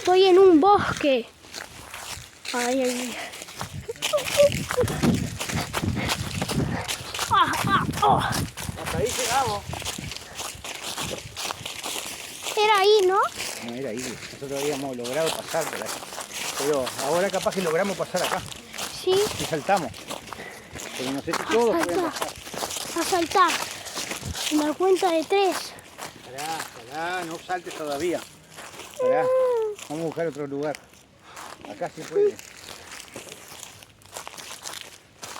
Estoy en un bosque. Ay, ay. Hasta ahí llegamos. Era ahí, ¿no? No, era ahí. Nosotros habíamos logrado pasar por ahí. Pero ahora capaz que logramos pasar acá. Sí. Y saltamos. Pero no sé si todos pueden pasar. A saltar. Una cuenta de 3. Pará, no saltes todavía. Pará, vamos a buscar otro lugar. Acá sí puede.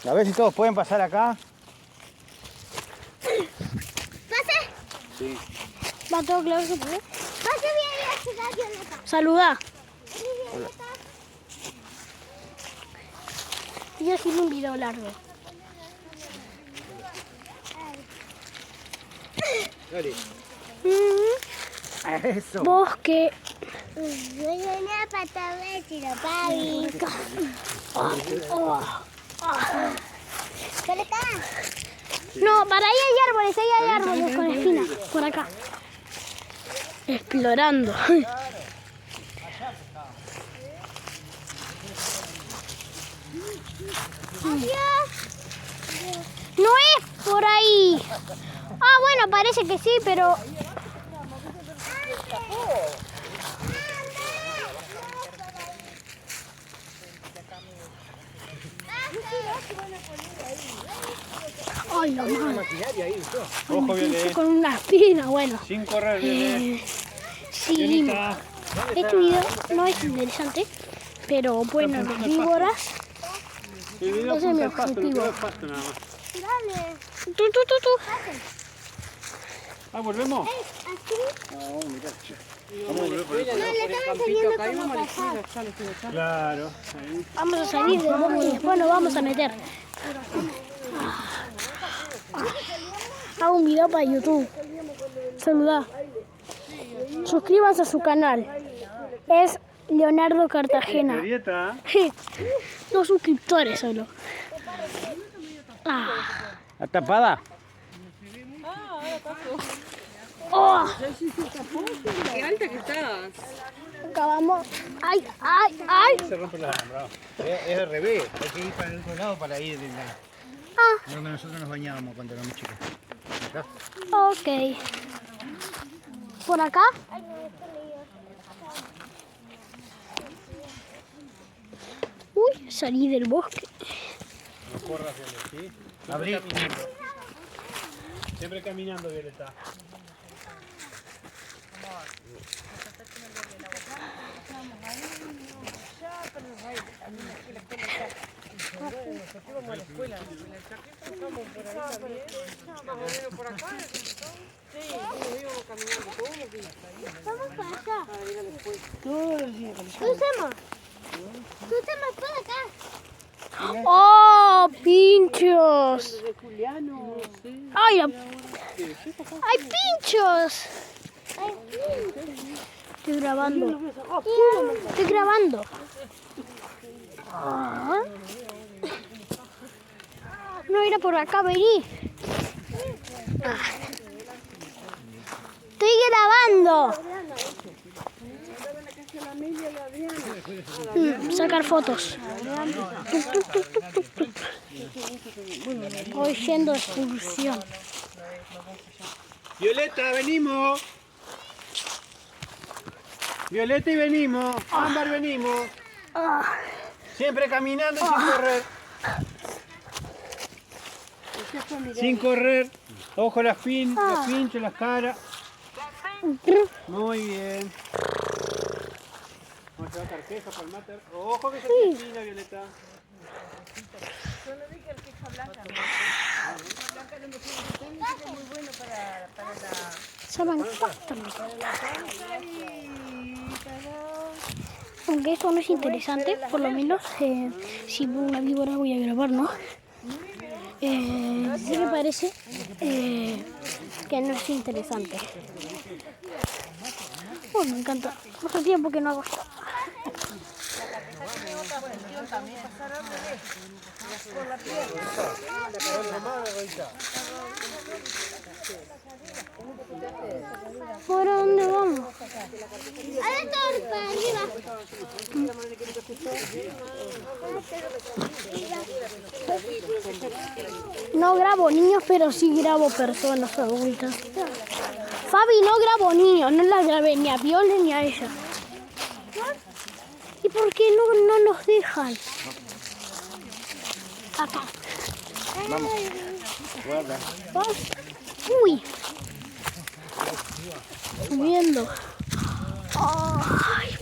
A ver si todos pueden pasar acá. ¿Pase? Sí. Va todo claro que puede. Pase bien, la Violeta. Saludá. Violeta. Estoy haciendo un video largo. Dale. Eso. Bosque. Voy a una patada de chiropavi. Violeta. No, para ahí hay árboles con espinas. Por acá. Explorando. Adiós. No es por ahí. Ah, bueno, parece que sí, pero... Ay, la madre. Maquinaria ahí, ¿no? Ay, Ojo, me pinché Violet. con una espina, bueno. Sin correr, Violet. Seguimos. Este video no es interesante, pero bueno, las víboras. El video Ese es mi apunta al pasto, objetivo. no queda el pasto nada más. Dale. Tú. Ah, ¿volvemos? Así. No, mirá. Vamos a volver por eso. No, le estaba enseñando cómo pasar. Claro. Ahí. Vamos a salir del bosque y después nos vamos a meter. Hago un video para YouTube. Saludá. Suscríbanse a su canal. Es Leonardo Cartagena. Violeta. 2 suscriptores solo. ¿Está tapada? Oh, Qué alta que estás. acabamos. Ay. Se rompe la alambrado. Es al revés. Hay que ir para el otro lado para ir de la... Ah, donde nosotros nos bañábamos cuando éramos chicos. Acá. ok. ¿Por acá? Uy, salí del bosque. No corras, Violeta, ¿sí? Abrí. Siempre caminando, Violeta. Vamos para allá. Crucemos. Crucemos por acá. ¡Oh, pinchos! ¡Ay, ¡hay pinchos! Estoy grabando. Estoy grabando. Ah. No era por acá, vení. Ah. Estoy grabando. Sacar fotos. Voy yendo de excursión. Violeta, venimos. Violeta y venimos. Ámbar, venimos. Ah. Siempre caminando y sin correr. Sin correr. Ojo las pinchos, las caras. Muy bien. Vamos a llevar carqueja para el mater. Ojo que se te espina, Violeta. Saben cuatro. Aunque esto no es interesante, por lo menos si veo una víbora voy a grabar, ¿no? Sí me parece que no es interesante. Oh, me encanta. Hace tiempo que no hago esto. ¿Por dónde vamos? Ahora todo para arriba. No grabo niños, pero sí grabo personas adultas. Fabi, no grabo niños, no la grabé ni a Viole ni a ella. ¿Y por qué no nos dejan? Acá. Vamos. Guarda. Uy. Subiendo. Ay.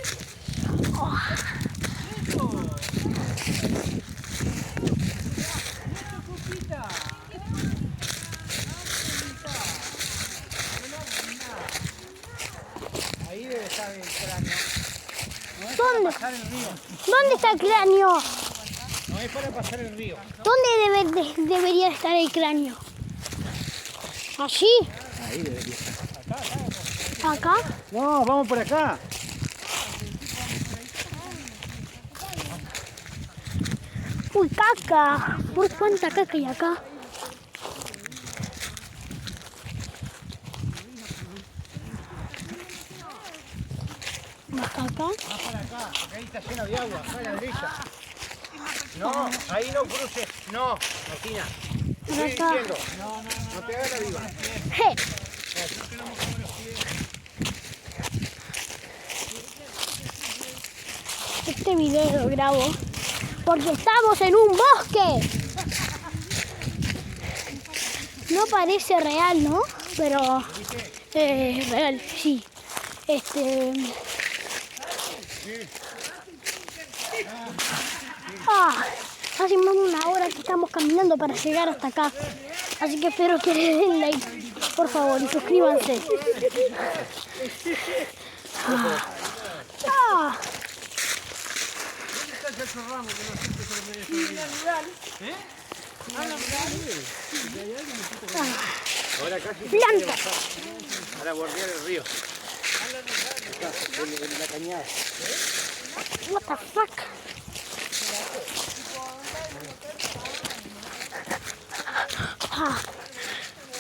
Ahí debe estar el cráneo. ¿Dónde? Pasar el río. ¿Dónde está el cráneo? No es para pasar el río. ¿Dónde debería estar el cráneo? ¿Allí? Ahí debería estar. ¿Acá? No, vamos por acá. Uy, caca. ¿Por cuánta caca hay acá? ¿Más caca? Más para acá, porque ahí está lleno de agua. Acá a la derecha. No, ahí no cruces. No, Martina. Te estoy Acá. diciendo. No te hagas la viva. ¡Hey! Este video lo grabo porque estamos en un bosque. No parece real, ¿no? Pero real, sí. Hace más de una hora que estamos caminando para llegar hasta acá. Así que espero que le den like, por favor, y suscríbanse. Ahora casi Plantas. para bordear el río. Acá, en la cañada. What the fuck?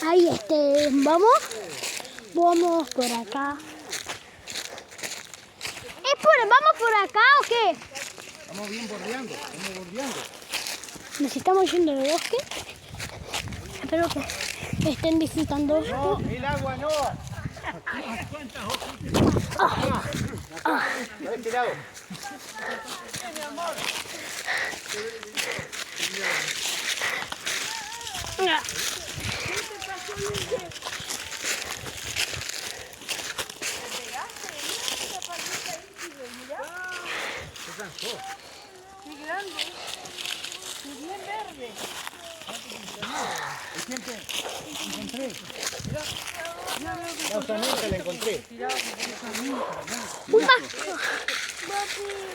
Ahí vamos por acá. ¿Vamos por acá o qué? Estamos bien bordeando, Nos estamos yendo del bosque. Espero que estén disfrutando. No, el agua no. De este lado. Qué grande. Y bien verde. Encontré. Justamente la encontré.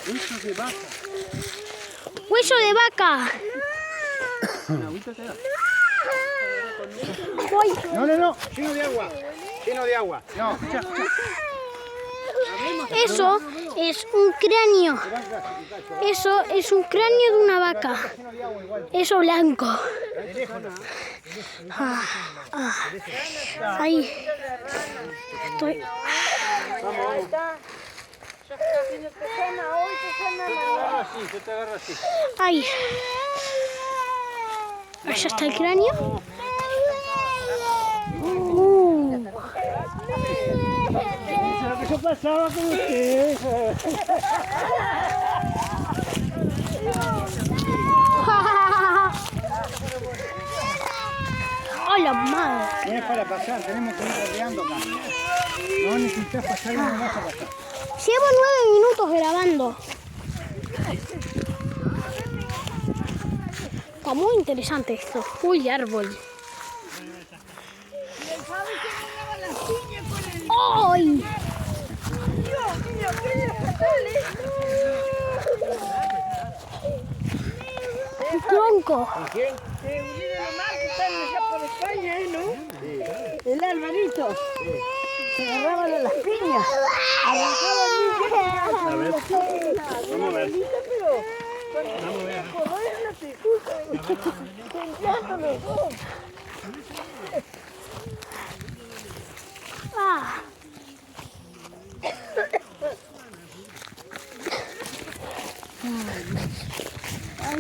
Hueso de vaca. ¡Hueso de vaca! No. Lleno de agua. Lleno de agua. No, escucha. Eso es un cráneo. Eso es un cráneo de una vaca. Eso blanco. Ahí. Estoy. Se te agarra así. Ahí. Allá está el cráneo. Lo que yo pasaba con ustedes. ¡Hola, madre! No es para pasar, tenemos que ir bordeando acá. No necesitas pasar y no vas a pasar. Llevo 9 minutos grabando. Está muy interesante esto. Uy, árbol. ¡Ay! Un tronco. El Alvarito. Se agarraban a las piñas. A ver. Vamos a ver.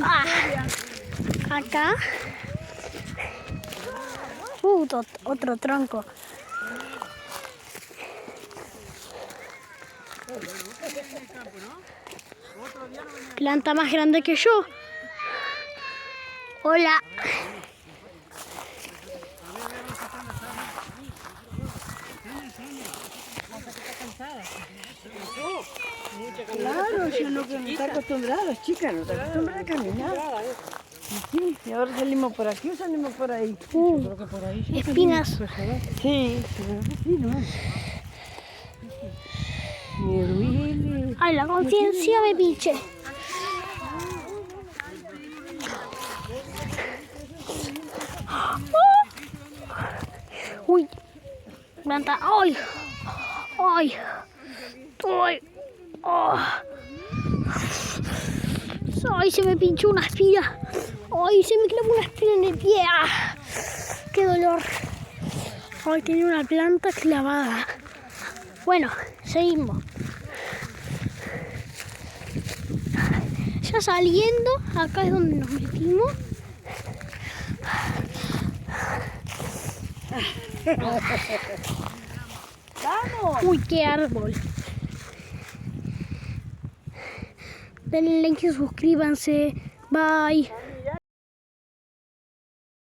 Ah, acá. Otro tronco. Planta más grande que yo. Hola. Claro, yo no está acostumbrada, chica, no está acostumbrada a caminar. Sí, y ahora salimos por aquí o salimos por ahí. Espinas. Sí, sí, ¿no? Mi Willy. Ay, la conciencia me pinche. Uy, planta. Ay, ay, ay, oh. Ay, se me pinchó una espina. Ay, se me clavó una espina en el pie. Ah, qué dolor. Ay, tenía una planta clavada. Bueno, seguimos. Ya saliendo, acá es donde nos metimos. ¡Vamos! Uy, qué árbol. Denle like y suscríbanse. Bye.